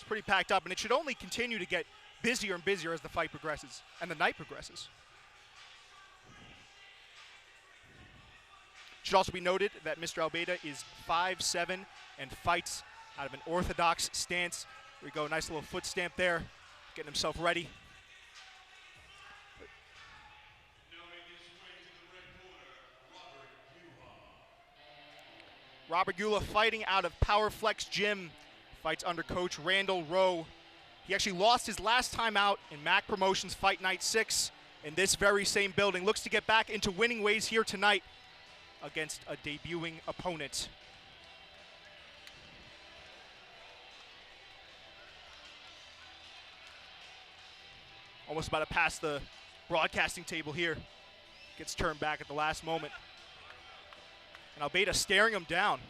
pretty packed up, and it should only continue to get busier and busier as the fight progresses and the night progresses. Should also be noted that Mr. Abeleda is 5'7" and fights out of an orthodox stance. There we go, nice little foot stamp there, getting himself ready. Robert Yuja fighting out of Power Flex Gym, fights under Coach Randall Rowe. He actually lost his last time out in MAC Promotions Fight Night 6 in this very same building. Looks to get back into winning ways here tonight against a debuting opponent. Almost about to pass the broadcasting table here. Gets turned back at the last moment. And Abeleda staring him down.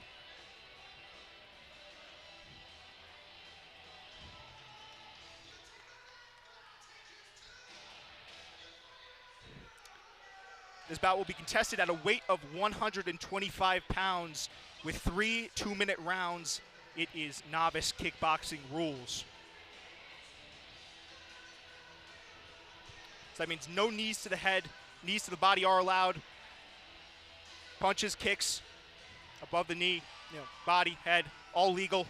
This bout will be contested at a weight of 125 pounds with 3 2-minute rounds. It is novice kickboxing rules. So that means no knees to the head, knees to the body are allowed. Punches, kicks, above the knee, body, head, all legal.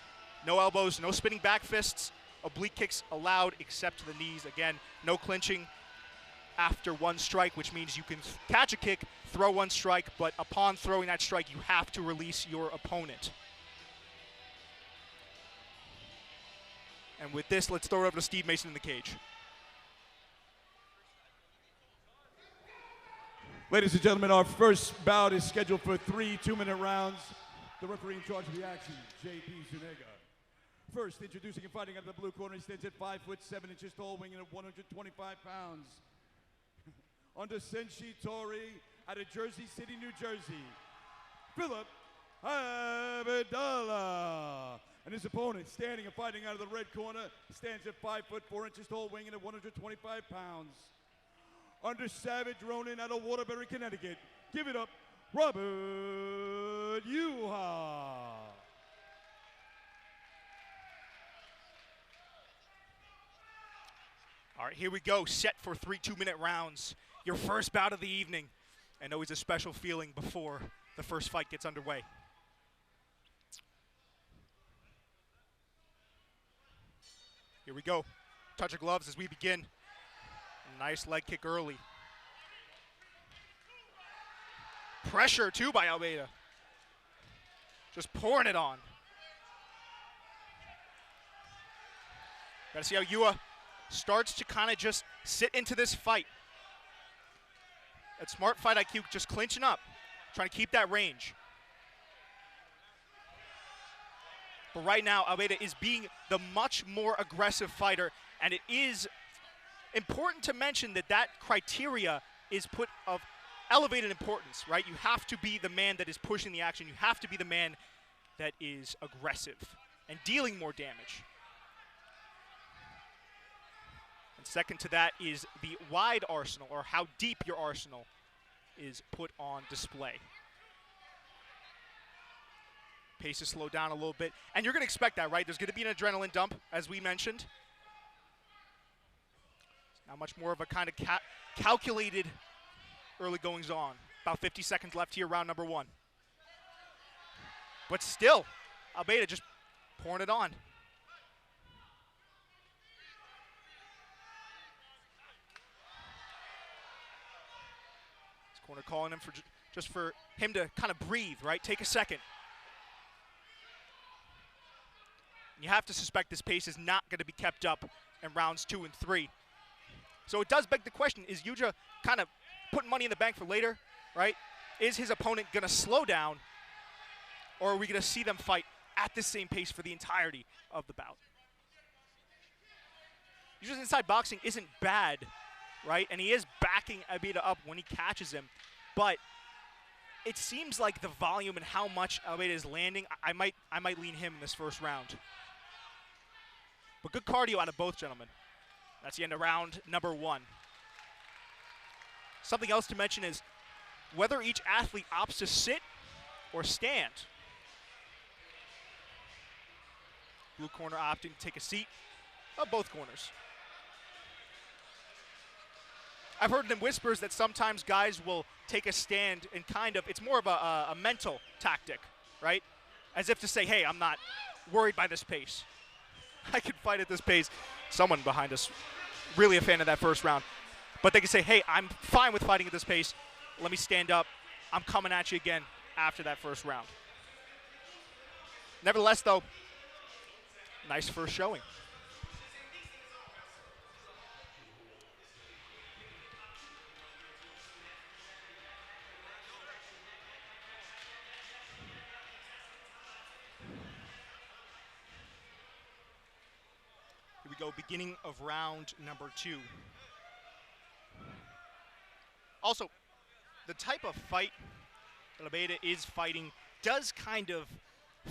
No elbows, no spinning back fists. Oblique kicks allowed except to the knees. Again, no clinching after one strike, which means you can catch a kick, throw one strike, but upon throwing that strike, you have to release your opponent. And with this, let's throw it over to Steve Mason in the cage. Ladies and gentlemen, our first bout is scheduled for 3 2-minute rounds. The referee in charge of the action, J.P. Zuniga. First, introducing and fighting out of the blue corner, he stands at 5'7" tall, weighing in at 125 pounds. Under Senshi Tori out of Jersey City, New Jersey, Philip Abeleda. And his opponent, standing and fighting out of the red corner, stands at 5'4" tall, weighing in at 125 pounds. Under Savage Ronin out of Waterbury, Connecticut, give it up, Robert Yuja. All right, here we go, set for 3 2-minute rounds. Your first bout of the evening, and always a special feeling before the first fight gets underway. Here we go, touch of gloves as we begin. Nice leg kick early. Pressure too by Abeleda. Just pouring it on. Gotta see how Yuja starts to kind of just sit into this fight. That smart fight IQ, just clinching up, trying to keep that range. But right now, Abeleda is being the much more aggressive fighter, and it is important to mention that that criteria is put of elevated importance, right? You have to be the man that is pushing the action. You have to be the man that is aggressive and dealing more damage. And second to that is the wide arsenal, or how deep your arsenal is put on display. Pace is slowed down a little bit, and you're going to expect that, right? There's going to be an adrenaline dump, as we mentioned. Now much more of a kind of calculated early goings on. About 50 seconds left here, round number 1. But still, Abeleda just pouring it on. This corner calling him for just for him to kind of breathe, right? Take a second. You have to suspect this pace is not going to be kept up in rounds 2 and 3. So it does beg the question, is Yuja kind of putting money in the bank for later, right? Is his opponent going to slow down, or are we going to see them fight at the same pace for the entirety of the bout? Yuja's inside boxing isn't bad, right? And he is backing Abeleda up when he catches him. But it seems like the volume and how much Abeleda is landing, I might lean him in this first round. But good cardio out of both gentlemen. That's the end of round number 1. Something else to mention is whether each athlete opts to sit or stand. Blue corner opting to take a seat of both corners. I've heard in whispers that sometimes guys will take a stand and it's more of a mental tactic, right? As if to say, hey, I'm not worried by this pace. I can fight at this pace. Someone behind us, really a fan of that first round. But they can say, hey, I'm fine with fighting at this pace. Let me stand up. I'm coming at you again after that first round. Nevertheless, though, nice first showing. Here we go, beginning of round number 2. Also, the type of fight that Abeleda is fighting does kind of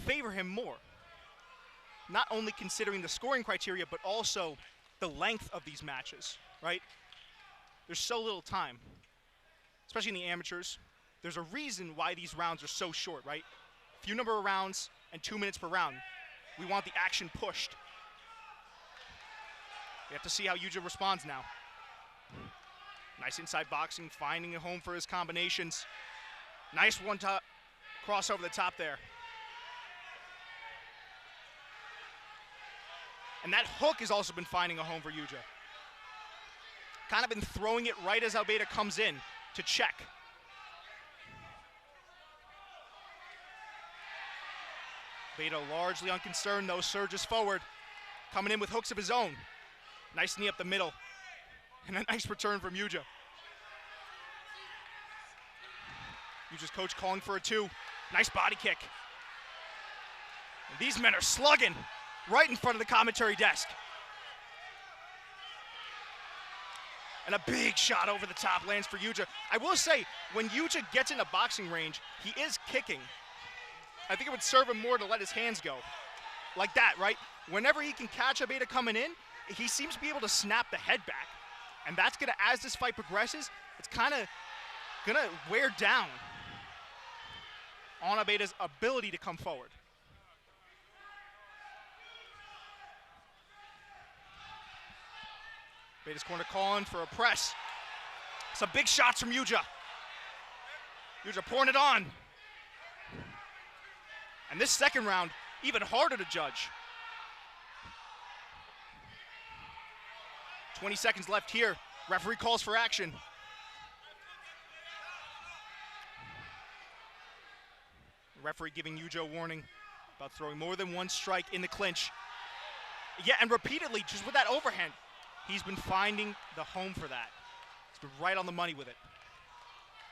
favor him more. Not only considering the scoring criteria, but also the length of these matches, right? There's so little time, especially in the amateurs. There's a reason why these rounds are so short, right? Few number of rounds and 2 minutes per round. We want the action pushed. We have to see how Yuja responds now. Nice inside boxing, finding a home for his combinations. Nice one-top cross over the top there. And that hook has also been finding a home for Yuja. Kind of been throwing it right as Abeleda comes in to check. Abeleda largely unconcerned, though, surges forward. Coming in with hooks of his own. Nice knee up the middle. And a nice return from Yuja. Yuja's coach calling for a 2. Nice body kick. And these men are slugging right in front of the commentary desk. And a big shot over the top lands for Yuja. I will say, when Yuja gets in a boxing range, he is kicking. I think it would serve him more to let his hands go. Like that, right? Whenever he can catch Abeleda coming in, he seems to be able to snap the head back. And that's going to, as this fight progresses, it's kind of going to wear down on Abeleda's ability to come forward. Abeleda's corner calling for a press. Some big shots from Yuja. Yuja pouring it on. And this second round, even harder to judge. 20 seconds left here. Referee calls for action. The referee giving Yuja a warning about throwing more than one strike in the clinch. Yeah, and repeatedly, just with that overhand, he's been finding the home for that. He's been right on the money with it.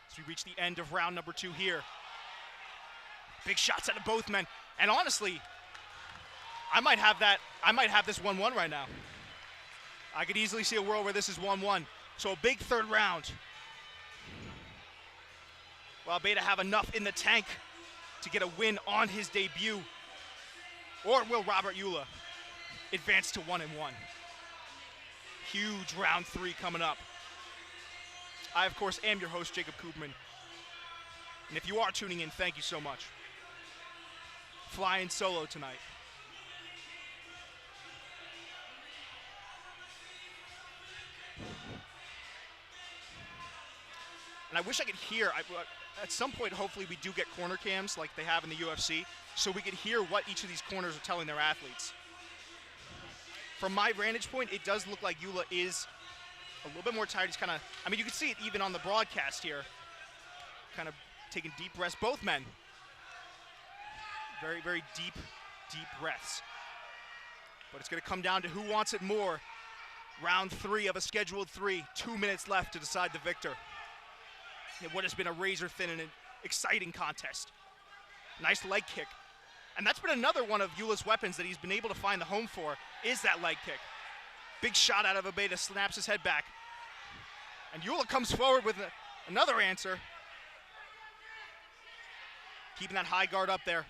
As we reach the end of round number 2 here. Big shots out of both men. And honestly, I might have this 1-1 right now. I could easily see a world where this is 1-1. So a big third round. Will Abeleda have enough in the tank to get a win on his debut? Or will Robert Yuja advance to 1-1? Huge round 3 coming up. I, of course, am your host, Jacob Koopman. And if you are tuning in, thank you so much. Flying solo tonight. And I wish I could hear, at some point, hopefully we do get corner cams like they have in the UFC, so we could hear what each of these corners are telling their athletes. From my vantage point, it does look like Yuja is a little bit more tired. He's kind of, I mean, you can see it even on the broadcast here. Kind of taking deep breaths, both men. Very, very deep, deep breaths. But it's going to come down to who wants it more. Round 3 of a scheduled 3, 2 minutes left to decide the victor. In what has been a razor-thin and an exciting contest. Nice leg kick. And that's been another one of Yuja's weapons that he's been able to find the home for, is that leg kick. Big shot out of Abeleda, snaps his head back. And Yuja comes forward with another answer. Keeping that high guard up there.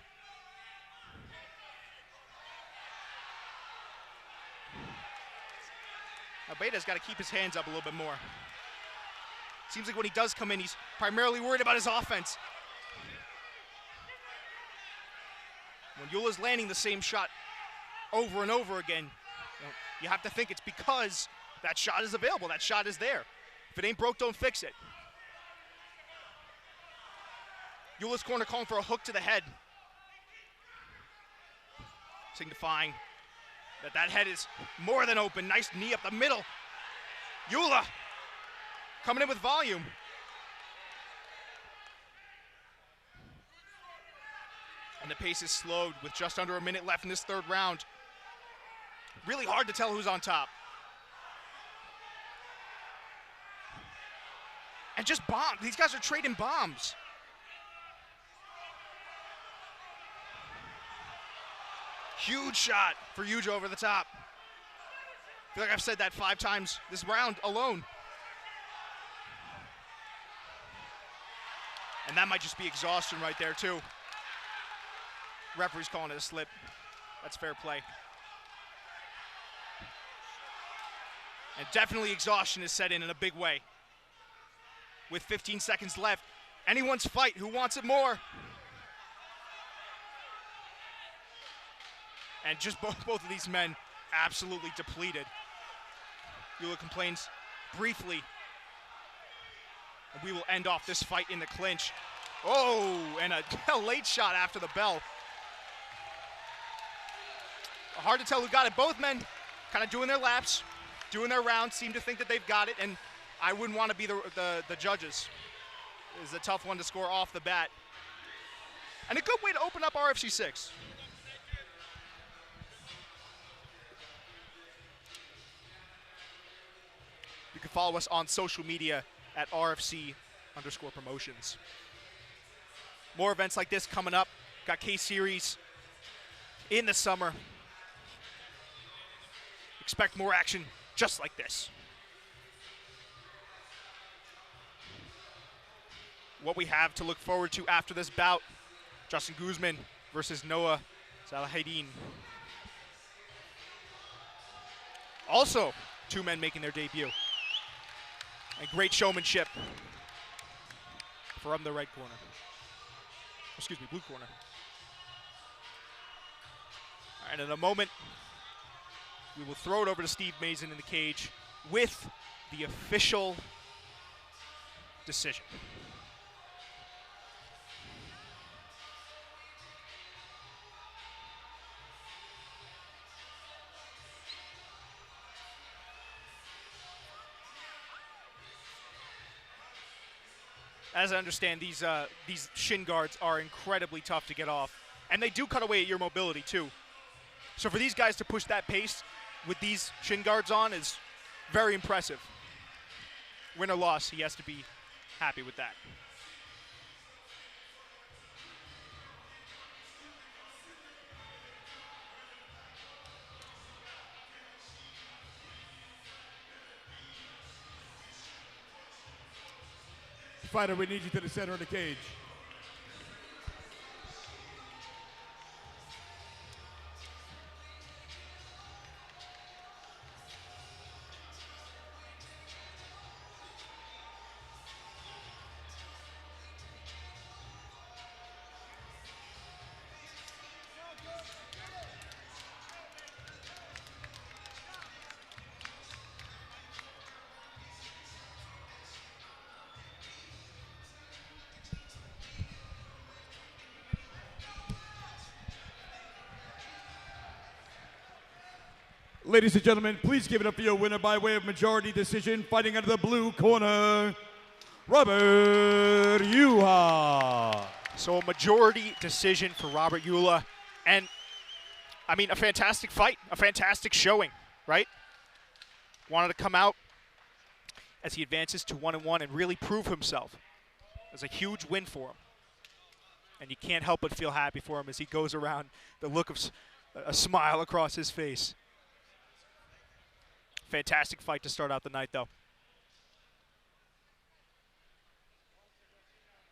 Abeleda's got to keep his hands up a little bit more. Seems like when he does come in, he's primarily worried about his offense. When Yuja's landing the same shot over and over again, you have to think it's because that shot is available. That shot is there. If it ain't broke, don't fix it. Eula's corner calling for a hook to the head, signifying that head is more than open. Nice knee up the middle. Yuja coming in with volume. And the pace is slowed with just under a minute left in this third round. Really hard to tell who's on top. And just bombs. These guys are trading bombs. Huge shot for Yuja over the top. I feel like I've said that 5 times this round alone. And that might just be exhaustion right there too. Referee's calling it a slip. That's fair play. And definitely exhaustion is set in a big way. With 15 seconds left, anyone's fight. Who wants it more? And just both of these men absolutely depleted. Yuja complains briefly. And we will end off this fight in the clinch. Oh, and a late shot after the bell. Hard to tell who got it. Both men kind of doing their laps, doing their rounds, seem to think that they've got it, and I wouldn't want to be the judges. It's a tough one to score off the bat. And a good way to open up RFC 6. You can follow us on social media at RFC_promotions. More events like this coming up. Got K-Series in the summer. Expect more action just like this. What we have to look forward to after this bout, Justin Guzman versus Noah Salahadin. Also, 2 men making their debut. And great showmanship from the red corner. Excuse me, blue corner. All right, in a moment, we will throw it over to Steve Mason in the cage with the official decision. As I understand, these shin guards are incredibly tough to get off, and they do cut away at your mobility too. So for these guys to push that pace with these shin guards on is very impressive. Win or loss, he has to be happy with that. Fighter, we need you to the center of the cage. Ladies and gentlemen, please give it up for your winner by way of majority decision, fighting out of the blue corner, Robert Yuja. So a majority decision for Robert Yuja. And, I mean, a fantastic fight, a fantastic showing, right? Wanted to come out as he advances to 1-1 and really prove himself. It was a huge win for him. And you can't help but feel happy for him as he goes around, the look of a smile across his face. Fantastic fight to start out the night, though.